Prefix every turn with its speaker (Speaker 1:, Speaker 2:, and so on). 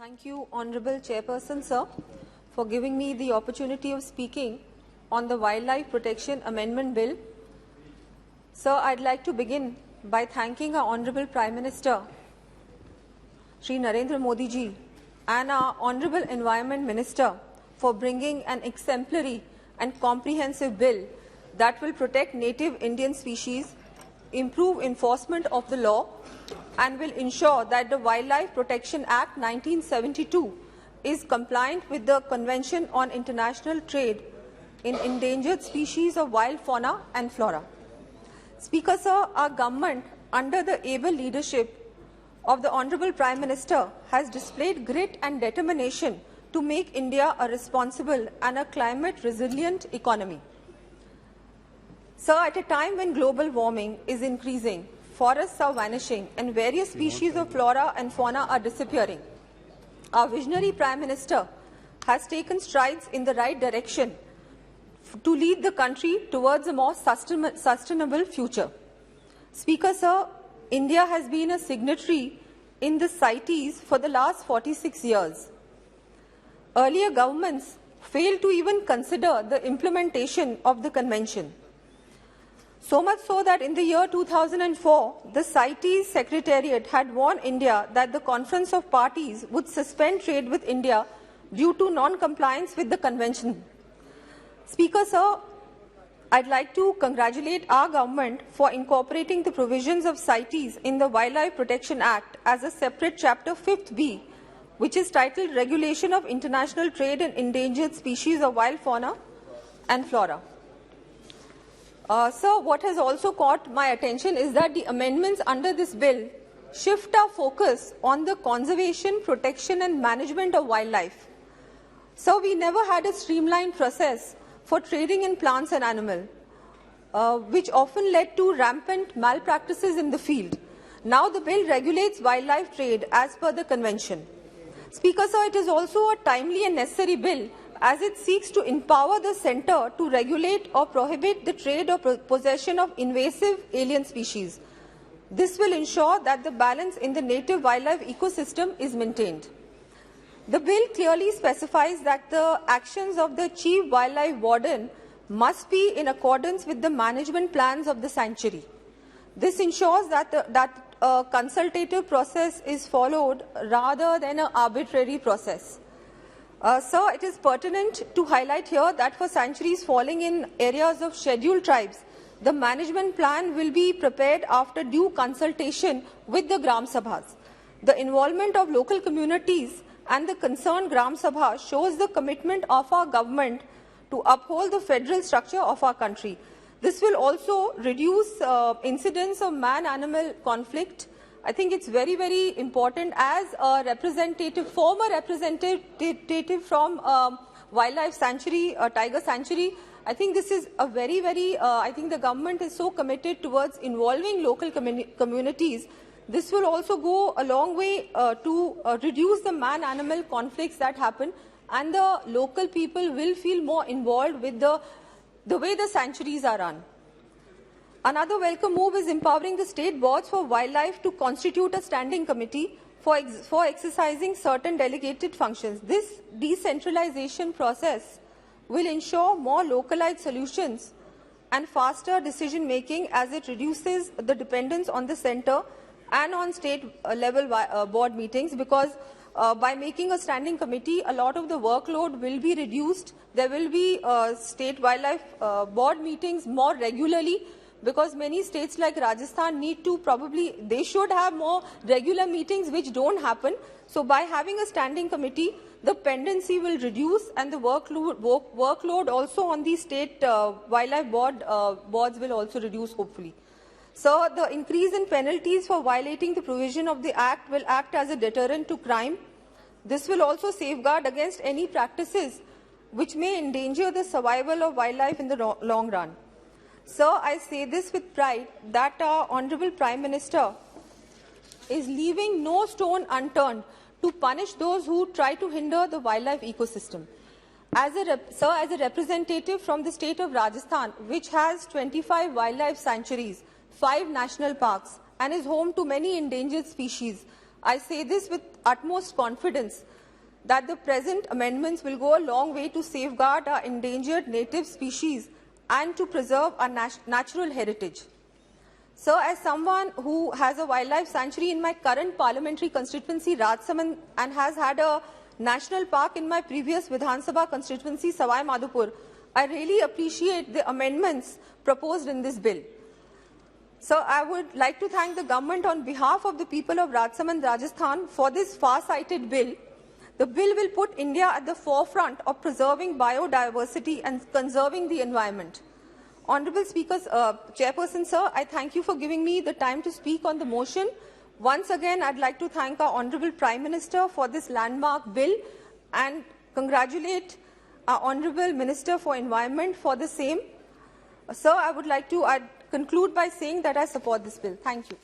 Speaker 1: Thank you, Honorable Chairperson, sir, for giving me the opportunity of speaking on the Wildlife Protection Amendment Bill. Sir, I'd like to begin by thanking our Honorable Prime Minister, Shri Narendra Modi ji, and our Honorable Environment Minister for bringing an exemplary and comprehensive bill that will protect native Indian species, improve enforcement of the law, and will ensure that the Wildlife Protection Act 1972 is compliant with the Convention on International Trade in Endangered Species of Wild Fauna and Flora. Speaker, sir, our government, under the able leadership of the Honorable Prime Minister, has displayed grit and determination to make India a responsible and a climate-resilient economy. Sir, at a time when global warming is increasing, forests are vanishing, and various species of flora and fauna are disappearing, our visionary Prime Minister has taken strides in the right direction to lead the country towards a more sustainable future. Speaker, sir, India has been a signatory in the CITES for the last 46 years. Earlier governments failed to even consider the implementation of the convention. So much so that in the year 2004, the CITES Secretariat had warned India that the Conference of Parties would suspend trade with India due to non-compliance with the convention. Speaker, sir, I'd like to congratulate our government for incorporating the provisions of CITES in the Wildlife Protection Act as a separate chapter 5th B, which is titled Regulation of International Trade in Endangered Species of Wild Fauna and Flora. Sir, what has also caught my attention is that the amendments under this bill shift our focus on the conservation, protection and management of wildlife. So we never had a streamlined process for trading in plants and animals, which often led to rampant malpractices in the field. Now the bill regulates wildlife trade as per the convention. Speaker, sir, it is also a timely and necessary bill as it seeks to empower the centre to regulate or prohibit the trade or possession of invasive alien species. This will ensure that the balance in the native wildlife ecosystem is maintained. The bill clearly specifies that the actions of the Chief Wildlife Warden must be in accordance with the management plans of the sanctuary. This ensures that a consultative process is followed rather than an arbitrary process. Sir, it is pertinent to highlight here that for sanctuaries falling in areas of scheduled tribes, the management plan will be prepared after due consultation with the Gram Sabhas. The involvement of local communities and the concerned Gram Sabha shows the commitment of our government to uphold the federal structure of our country. This will also reduce incidents of man-animal conflict. I think it's very, very important as a representative, former representative from Wildlife Sanctuary, Tiger Sanctuary. I think this is a very, I think the government is so committed towards involving local communities. This will also go a long way to reduce the man-animal conflicts that happen, and the local people will feel more involved with the way the sanctuaries are run. Another welcome move is empowering the state boards for wildlife to constitute a standing committee for exercising certain delegated functions. This decentralization process will ensure more localized solutions and faster decision making as it reduces the dependence on the centre and on state level board meetings, because by making a standing committee, a lot of the workload will be reduced. There will be state wildlife board meetings more regularly, because many states like Rajasthan they should have more regular meetings which don't happen. So by having a standing committee, the pendency will reduce and the workload also on the state wildlife boards will also reduce, hopefully. So the increase in penalties for violating the provision of the Act will act as a deterrent to crime. This will also safeguard against any practices which may endanger the survival of wildlife in the long run. Sir, I say this with pride that our Honourable Prime Minister is leaving no stone unturned to punish those who try to hinder the wildlife ecosystem. As a representative from the state of Rajasthan, which has 25 wildlife sanctuaries, 5 national parks, and is home to many endangered species, I say this with utmost confidence that the present amendments will go a long way to safeguard our endangered native species and to preserve our natural heritage. So, as someone who has a wildlife sanctuary in my current parliamentary constituency, Rajsamand, and has had a national park in my previous Vidhan Sabha constituency, Sawai Madhopur, I really appreciate the amendments proposed in this bill. So, I would like to thank the government on behalf of the people of Rajsamand, Rajasthan for this far-sighted bill. The bill will put India at the forefront of preserving biodiversity and conserving the environment. Honourable Speakers, Chairperson, sir, I thank you for giving me the time to speak on the motion. Once again, I'd like to thank our Honourable Prime Minister for this landmark bill and congratulate our Honourable Minister for Environment for the same. Sir, I would like to conclude by saying that I support this bill. Thank you.